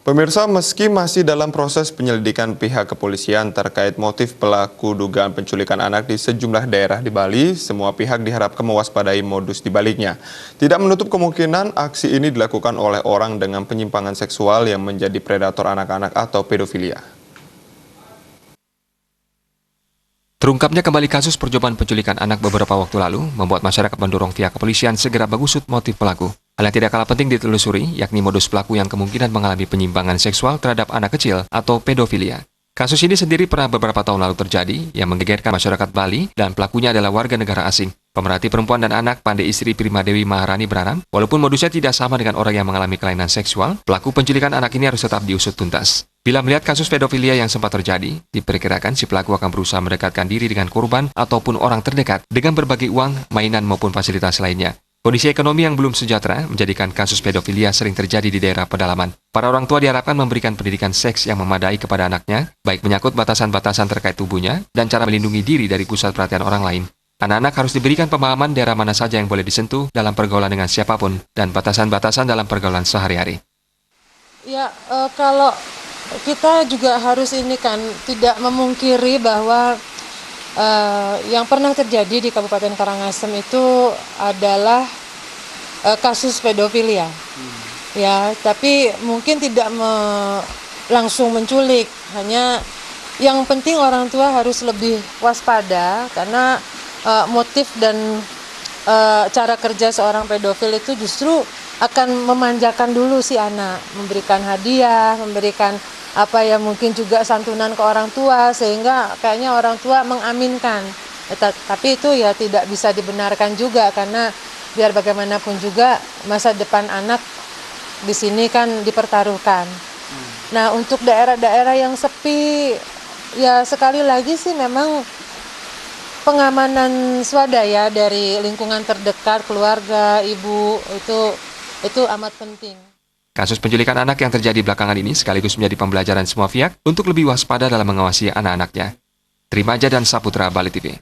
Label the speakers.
Speaker 1: Pemirsa, meski masih dalam proses penyelidikan pihak kepolisian terkait motif pelaku dugaan penculikan anak di sejumlah daerah di Bali, semua pihak diharapkan mewaspadai modus dibaliknya. Tidak menutup kemungkinan aksi ini dilakukan oleh orang dengan penyimpangan seksual yang menjadi predator anak-anak atau pedofilia.
Speaker 2: Terungkapnya kembali kasus percobaan penculikan anak beberapa waktu lalu membuat masyarakat mendorong pihak kepolisian segera mengusut motif pelaku. Hal yang tidak kalah penting ditelusuri, yakni modus pelaku yang kemungkinan mengalami penyimpangan seksual terhadap anak kecil atau pedofilia. Kasus ini sendiri pernah beberapa tahun lalu terjadi yang menggegerkan masyarakat Bali dan pelakunya adalah warga negara asing. Pemerhati perempuan dan anak pandai istri Prima Dewi Maharani berharap, walaupun modusnya tidak sama dengan orang yang mengalami kelainan seksual, pelaku penculikan anak ini harus tetap diusut tuntas. Bila melihat kasus pedofilia yang sempat terjadi, diperkirakan si pelaku akan berusaha mendekatkan diri dengan korban ataupun orang terdekat dengan berbagai uang, mainan maupun fasilitas lainnya. Kondisi ekonomi yang belum sejahtera menjadikan kasus pedofilia sering terjadi di daerah pedalaman. Para orang tua diharapkan memberikan pendidikan seks yang memadai kepada anaknya, baik menyangkut batasan-batasan terkait tubuhnya dan cara melindungi diri dari pusat perhatian orang lain. Anak-anak harus diberikan pemahaman daerah mana saja yang boleh disentuh dalam pergaulan dengan siapapun dan batasan-batasan dalam pergaulan sehari-hari.
Speaker 3: Ya, kalau kita juga harus tidak memungkiri bahwa yang pernah terjadi di Kabupaten Karangasem itu adalah kasus pedofilia. Ya, tapi mungkin tidak langsung menculik. Hanya yang penting orang tua harus lebih waspada karena motif dan cara kerja seorang pedofil itu justru akan memanjakan dulu si anak, memberikan hadiah, memberikan mungkin juga santunan ke orang tua sehingga kayaknya orang tua mengaminkan. Tapi itu ya tidak bisa dibenarkan juga karena biar bagaimanapun juga masa depan anak di sini kan dipertaruhkan. Nah, untuk daerah-daerah yang sepi ya sekali lagi sih memang pengamanan swadaya dari lingkungan terdekat, keluarga, ibu itu amat penting.
Speaker 2: Kasus penculikan anak yang terjadi belakangan ini sekaligus menjadi pembelajaran semua pihak untuk lebih waspada dalam mengawasi anak-anaknya. Trimaja dan Saputra, Bali TV.